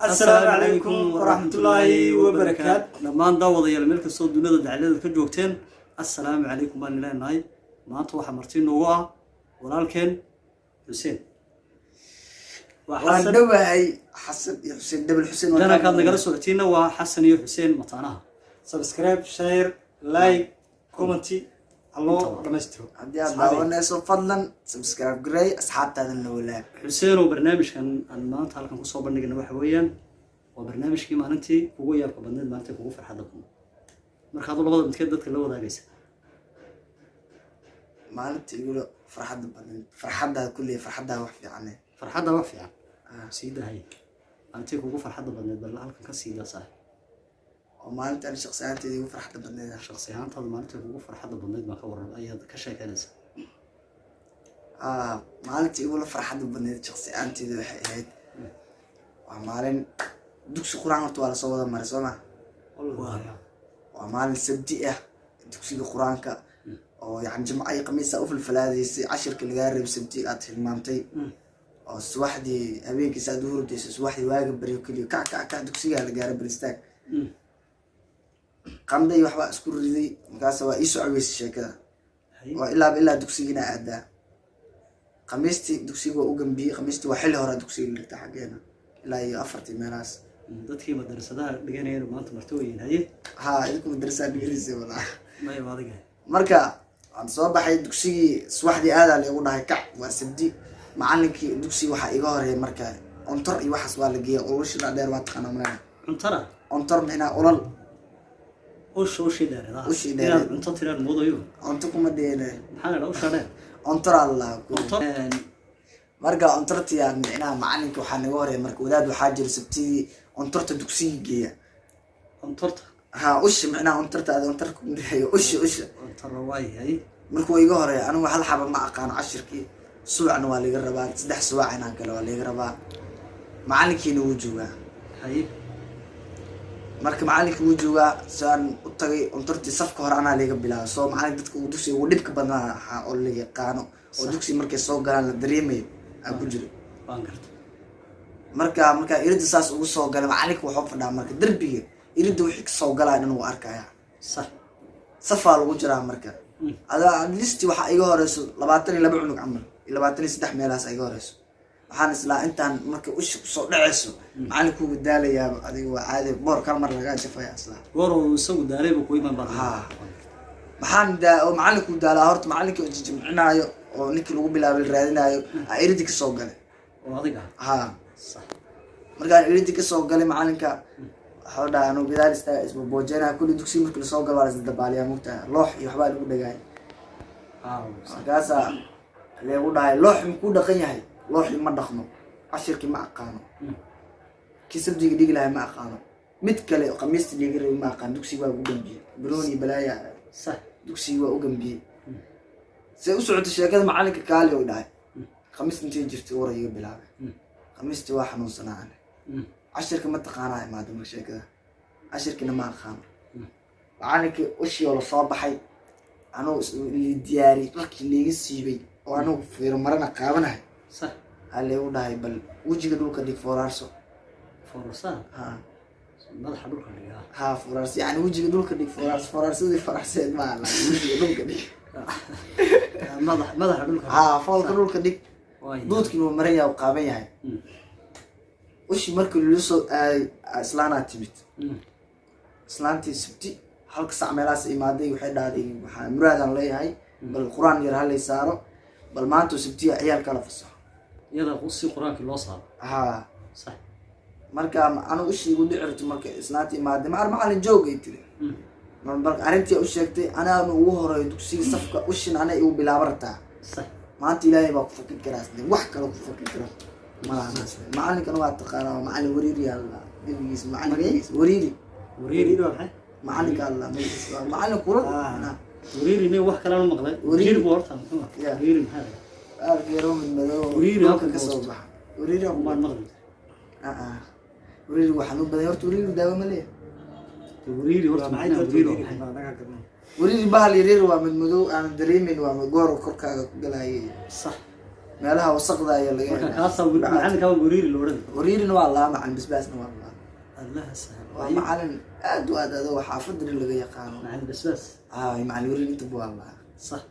السلام عليكم ورحمة الله وبركاته. لما ندور يا الملك الصوت دولة دعلة كجوكتين. السلام عليكم بان الله ناي ما توح مرتين نوع ولكن حسين وحسن دبي حسن حسين دبل حسين أنا كان نقرأ سورتينا وحسن وحسين مطعناها سبسكرايب شير لايك كومنتي الله رمسترو عندي أبغى الناس فضلا سبسكرايب جراي أصحاب هذا النولاب حسين وبرنامج كان ما تعرف كان قصة برنامج حويا وبرنامج كمان أنتي هو يبقى برنامج ما أنتي هو في حدكم مركض الله بدأ متكدد كل وضع جيس ما أنت يقولوا فرحة كله فرحة وحفي عنه فرحة وحفي عن سيدة هي أنتي هو فرحة برنامج بل هالك كسيدة صح وما أنت أنا شخصياتي دي فرحة برنامج شخصيات هذا ما أنت هو فرحة برنامج ما كور أي كشيء كنز ما أنت يقولوا فرحة برنامج شخصياتي دي هيد وعمالين دكس قرآن طوال صودا مرسومة وعمالين سبتئة دكس القرآن كا أو يعني جمعة قميصة أو في الفلادي 10 كل جارب سبتئة المامتي أو سواحدي أبيك سادور ديس سواحدي واجب بريوكليو كع دكسية على جارب بريستاك قام ده يوحى أسكور ذي مقاسوا يسوع ويسشة كذا وإلا دكسينا أدا قميصتي دكسي وأوجن بي قميصتي وحلها ورا دكسي اللي تحقينا لا يأفرتي مراس dadkii madrasadaha dhiganayeen maanta martooyin haye idinku madrasada dhigaysi wala ma yaadiga marka aan soo baxay dugsigii subaxdii aada la igu dhahay kac waa sabdi macallinkii dugsiga waxa iga horeeyay marka ontor iyo waxas waa la geeyay ulushida dheer waa taqaan amrana ontor micna ulal ushi dheer unta tiraan moodayo onto kuma dheene maxaa la usha dheer ontor allah marka ontorti aan micna macallinka waxa naga horeeyay marka wadaad waxa jira sabtidii ontorta dugsiga geeya ontorta ush micna ontorta aad ontorku mudhayo ush ontor way hay markuu iga horeeyay anigu hal xaba ma aqaan cashirkii suucna waa laga rabaa 3 suuc inaan kale waa laga rabaa macallinkiina wuu joogaa hay marka macallinka wuu joogaa saan u tagay ontortii safka hore anaa laga bilaabo soo macallin dadka uu dugsiga ugu dhibka badnaa oo la yaqaano oo dugsi markay soo galaan la dareemayo aan ku jiro waan gartay marka irida saas ugu soo galay macallinka wuxuu fadhaa marka darbiga irida wixii ka soo galaa inuu arkaya sax safaa lagu jiraa marka ada listi waxa iga horeyso 22 cunug camal 23 meelaas iga horeyso waxaan islaa intaan marka ushi ku soo dhaceyso macallinku uu daalayaa adiga waa caadi boor kal mar laga jafaya islaa waro isagu daalay ku iman baa maxaan oo macallinku daalaa horta macallinka oo jimcinaayo oo ninkii lagu bilaabay raadinayo iridi ka soo galay oo adiga sax markaan iridi ka soo galay macallinka waxa dhahay anuu gadaal istaa isba boojana kulli dugsi markii la soo galo waa isda baaliya mugta loox iyo waxba lagu dhagay gaasa leeyahay dhahay loox ku dhaqan yahay loox ma dhaqmo cashirkii ma aqaano kisabdiga dhigi lahay ma aqaano mid kale qamiista dhigi lahay ma aqaan dugsi waa ugu dambiye bilooni balaaya sax dugsi waa ugu dambiye say u socotay sheekada macallinka kaali oo dhahay khamiis intii jirtay warayiga bilaabay khamiisti waa xanuunsanaa cashirka ma taqaanaa maadaama sheekada cashirkina ma aqaan macallinka ushii oo la soo baxay anuu diyaari markii leega siibay oo anuu fiiro marana qaabanahay sax hal u dhahay bal wajiga dhulka dhig foorarso madaxa dhulka dhiga foorarso yani wajiga dhulka dhig foorarsadii faraxseed ma la wajiga dhulka dhig madaxa dhulka foolka dhulka dhig doodkii uu maran yahay qaaban yahay ushi markii loo soo aaday islaana timid islaantii sabti halka sac meelaas imaaday waxay dhaaday waxa muraadan leeyahay bal quraan yar halay saaro bal maanta sabti ciyaalka la fasaxo yada si quraanka loo saaro sax marka anu ushi ugu dhicirto marka islaantii imaaday macallin joogay tiri marka arintii u sheegtay anaa ugu horeeyo dugsiga safka ushin anay u bilaabartaa sax maanta ilaahay baa ku fakir karaa wax kale ku fakir karaa macallinkan waa taqaanaa macallin wariiri alla dibigiis macallinkiis wariiri waa macallinka alla macallin kula wariiri ne wax kale ma maqlay wariiri buu horta wariiri maxaa geero mid madow wariiri halka ka soo baxa wariiri ma maqlay wariiri waxaan u baday horta wariiri daawo ma leeyahay wariiri horta macna wariiri wariiri bahal yareer waa mid madow aan dareemin waa goor korkaaga ku galay sax meelaha wasaqda ayaa laga marka helaa. kaasaa macalinkaa wariiri la odhan wariirina waa laa macalin basbaasna waa laa allaha sahal waa macalin aad u aadaado xaafadana laga yaqaano macalin basbaas macalin wariir inta waa laa sax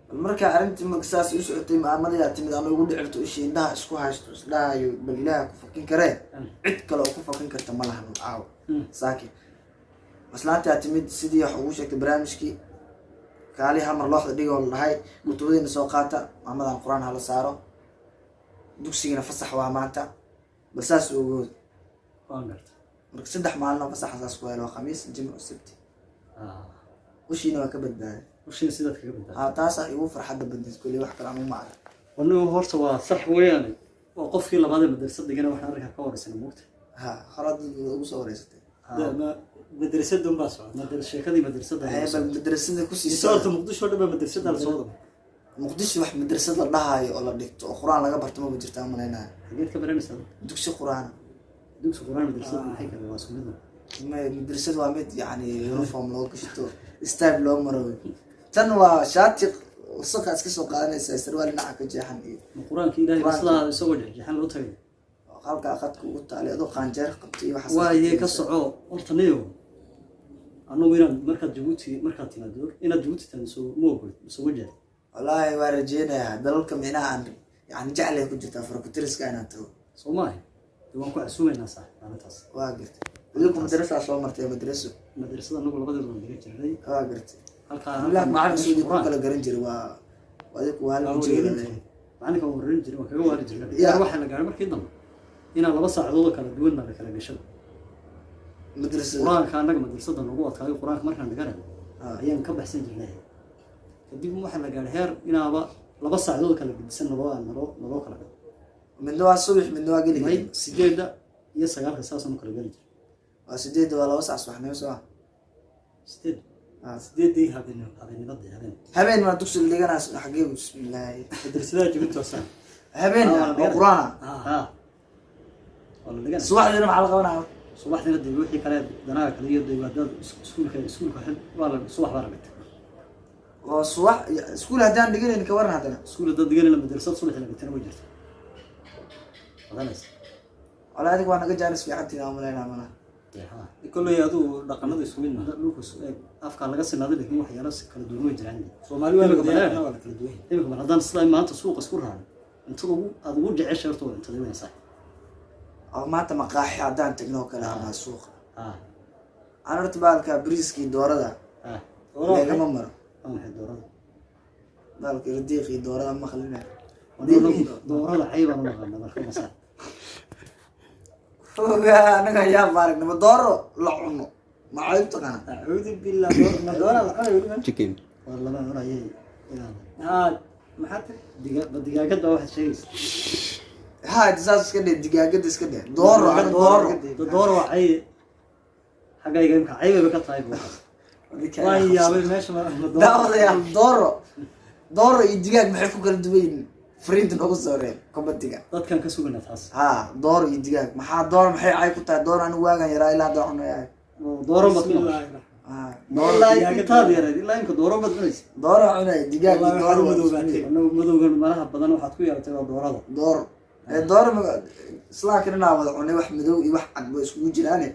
bal markaa arrintii marka saas u socotay maamadayaa timid ama igu dhicirto ishii indhaha isku haysto isdhahayo bal ilaaha ku fakin karee cid kale oo ku fakin karta ma lahan caawo saakin maslaantaa timid sidii wax ugu sheegtay barnaamijkii kaalihi hamar looxda dhigoo la dhahay kutubadiina soo qaata maamadan qur-aan hala saaro dugsigana fasax waa maanta bal saas ogood waan garta marka 3 maalin oo fasaxa saas ku helo waa khamiis jimco sabti ushiina waa ka badbaaday ushiina sidaad kaga badbaaday taasaa igu farxadda badneed kulli wax kale ama macna anigu horta waa sax weeyaan waa qofkii labaad ee madrasad dhigana waxaan arkaa ka waraysan moogta horad ugu soo wareysatay madrasadun baa socda sheekadii madrasadda bal madrasada ku sii soorta muqdisho dhan baa madrasada la soo wada muqdisho wax madrasad la dhahayo oo la dhigto oo quraan laga barto ma jirtaa malaynaa xageed ka baranaysaa dugsi quraan madrasad maxay kale waa sunnada madrasad waa mid yani uniform loo gashto style loo maro tan waa shaati wasaq iska soo qaadanaysa sarwaal dhinaca ka jeexan iyo quraanka ilaahay maslaha isagoo jeexan loo tagay halka qadka ugu taale adoo qaanjeer qabtay waxa waaye ka soco horta niyo anagu inaan markaad timaado inaad Djibouti tanso ma ogol soo wajah wallahi waa rajeenayaa dalalka micnaha aan yani jeclay ku jirta farkutiriska inaan tago Soomaali waan ku casuumaynaa sax maalintaas waa gartay waliku madrasa soo martay madrasada anagu labadeed waan dhigan jirnay waa gartay halka ilaa macalin suudi ku kala garan jiray waa adigu waa la jeeday macalinka uu warin jiray waa kaga waari jiray waxa la gaaray markii dambe ina 2 saacadood kala duwan la kala gasho madrasada quraanka anaga madrasada lagu adkaayo quraanka markaan dhiganayo ayaan ka baxsan jirnay kadib waxa la gaaray heer inaaba 2 saacadood kala gudbisan naloo kala gado midna waa subax midna waa geli 8 iyo 9 saasoo kala gali jiray waa 8 waa 2 saac subaxnimo soo 8 habeen ma dugsi dhiganaas xagee bismillaah madrasada Djibouti waa habeen quraan wala dhigan subaxdina maxaa la qabanaa subaxdina dib wixii kale danaha kale iyo dawladda iskuulka waa la subax baa rabta oo subax iskuul hadaan dhigayn ka waran hadana iskuul dad dhigayn madrasad subax la dhigtana way jirtaa wadanas wala adigu waa naga jaaris fiicantii aan malaynaa mana kulay adu dhaqanada isku mid ma afka laga sinaaday laakiin waxyaalo kala duwan way jiraan Soomaali waa kala duwan imika mar haddaan islaam maanta suuqa isku raacay inta aad ugu jeceshay horta waa inta weynaysaa oo maanta maqaaxi hadaan tagno kala ama suuqa aan horta baalka briskii doorada lagama maro maxay doorada baalka ridiqii doorada ma khalina doorada xayban ma qana marka masaa anaga yaa baaragna ma dooro la cuno ma cayb taqana a'uudu billahi ma doora la cuno chicken wala ma rayay maxaad digaagada waxa sheegaysa jazaas iska dheh digaagada iska dheh dooro waxay xagayga imka cayba ka tahay waa yaabay meesha dooro iyo digaag maxay ku kala duwan yihiin fariinta noogu soo reeb komadiga dadkan ka sugana taas dooro iyo digaag maxaa dooro maxay cay ku tahay dooro anigu waagan yaraa ilaa hadda cunayaa dooro dooro cunay digaag madowgan malaha badan waxaad ku yeelatay waa doorada dooro islaamkana inaa wada cunay wax madow iyo wax cad ba iskugu jiraane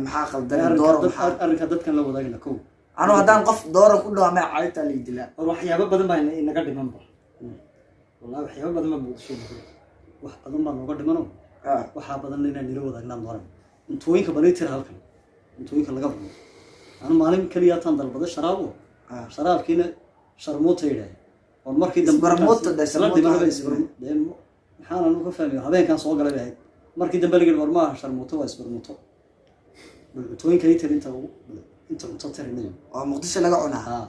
maxaa qaldan dooro arrinka dadkan la wadaagna kow anu haddaan qof dooro ku dhawa ma cayta la dilaa waxyaabo badan baa inaga dhimanba wallahi waxyaabo badan ma buuxsho wax badan baa nooga dhimano waxaa badan inaan nila wadaagnaan dooran intooyinka baliitir halkan intooyinka laga bado anu maalin kaliya taan dalbada sharaabo sharaabkiina sharmuuta yidhaah oo markii dambe maxaan anu ka fahmay habeenkan soo galay ahayd markii dambe laga war maaha sharmuuto waa isbarmuuto intooyinka liitir inta cunto tirinayo waa muqdisho laga cunaa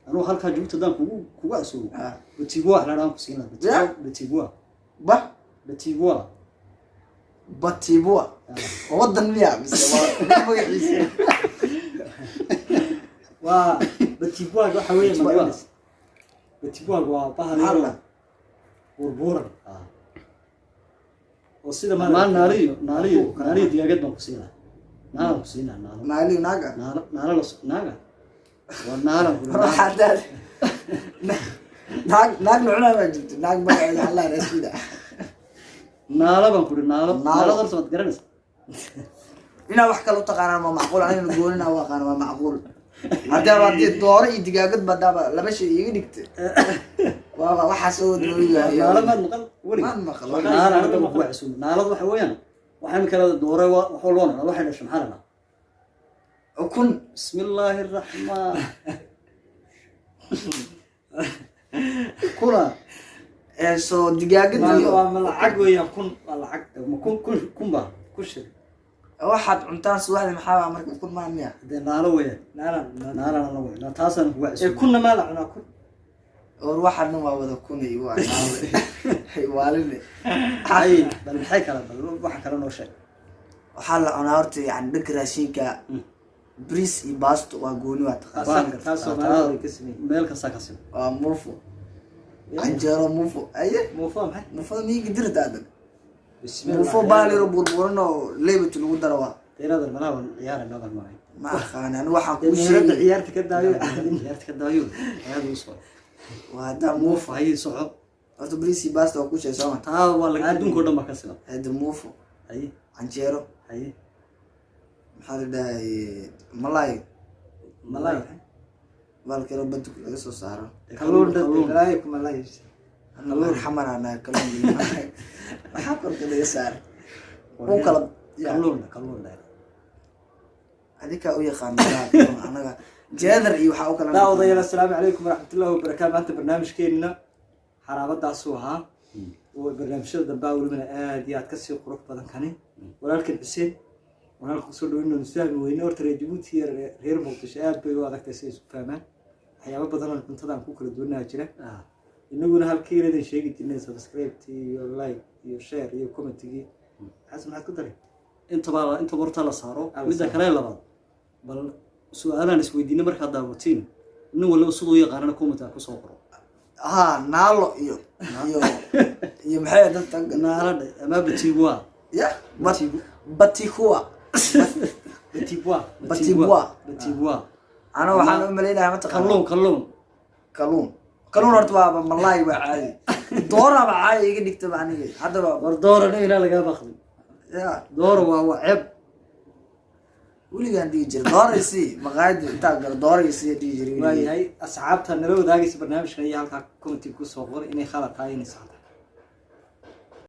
anu halkaa Djibouti daan kugu asuugo batigua la dhaan ku siin lahaa batigua wadan miya mise magaciisa waa batigua waxa weeye magaciisa batigua waa bahal burburan oo sida naaliyo digaagad baan ku siin lahaa naala ku siin lahaa naaliyo naaga waa naala naag lucunaa baa jirta naag magaceeda allah rasuula naalo baan kuri naalo horta maad garanaysa inaa wax kale u taqaanaan ma macquul anigana goonina u aqaana waa macquul haddii dooro iyo digaagad badaaba laba shay iga dhigta waa waxaas oo naalo maad maqal weli maan maqal naalo hadda ma kuwa cusub naaladu waxa weeyaan waxaan kala dooro waxa loo nala waxay dhashay maxaa la ukun bismillaahi raxmaan kula soo digaagad iyo waa lacag weeyaan kun waa lacag kunba ku shir waxaad cuntaan subaxdii maxaa marka ukun maan miya dee naalo weeyaan naalo la weeyaan taasaan kuwa cusub kunna ma la cunaa kun or waxaadna waa wada kun iyo waa waalile ay bal maxay kala bal waxa kala noo sheeg waxaa la cunaa horta yani dhanka raashinka bris iyo baasto waa gooni waa taqaan meel kasta ka sim waa mufo canjeero mufo aye muufo maxay mufada miyiga dirta adag mufo baaliro burburan oo leebatu lagu daro waa teerada malaha ciyaar nadan maray ma aqaan anigu waxaan kuu sheegay ciyaarta ka daayo ciyaarta ka daayo ayadu soo waa hadda mufo ay soco horta bris iyo baasto waa ku sheegay soo ma taa waa la adduunka dhan ba ka sima hadda mufo ay canjeero ay maxaa la dhahay malay baalkiro badda laga soo saaro kalluun dalay kuma la yis kalluun xamar ana kalluun waxaa korka laga saaro uu kala kalluun adika u yaqaan anaga jeedar iyo waxa u kala daawadayaal assalaamu calaykum waraxmatullaahi wabarakaatu maanta barnaamijkeena xaraabadaasuu ahaa oo barnaamijyada dambe welibana aad iyo aad kasii qurux badan kani walaalkan xuseen walaalka kusoo dhaweyno nusaami weyne horta reer jabuuti iyo reer muqdisho aad bay u adagtay si isu fahmaan waxyaaba badan oo cuntadan ku kala duwanaa jira inaguna halkii inadan sheegi jirnay subscribe iyo like iyo share iyo commentigii xasan maxaad ku daray inta horta la saaro midda kale labaad bal su'aalaan isweydiinay markaad daawatiin nin walba sidoo yaqaanana comment ku soo qoro naalo iyo maxay dadka naalada ama batiwa ya batikuwa ana waxaan u maleynayaa ma taqaan kalluun horta waa malaay waa caadi doora ba caadi iga dhigta ba aniga hadaba war doora ila laga baqday ya doora waa ceeb weligaan dhigi jiray dooraysi maqaayada intaa galo dooraysi dhigi jiray waayahay asxaabta nala wadaagaysa barnaamijkan iyo halkaa commenti ku soo qor inay khalad tahay inay sax tahay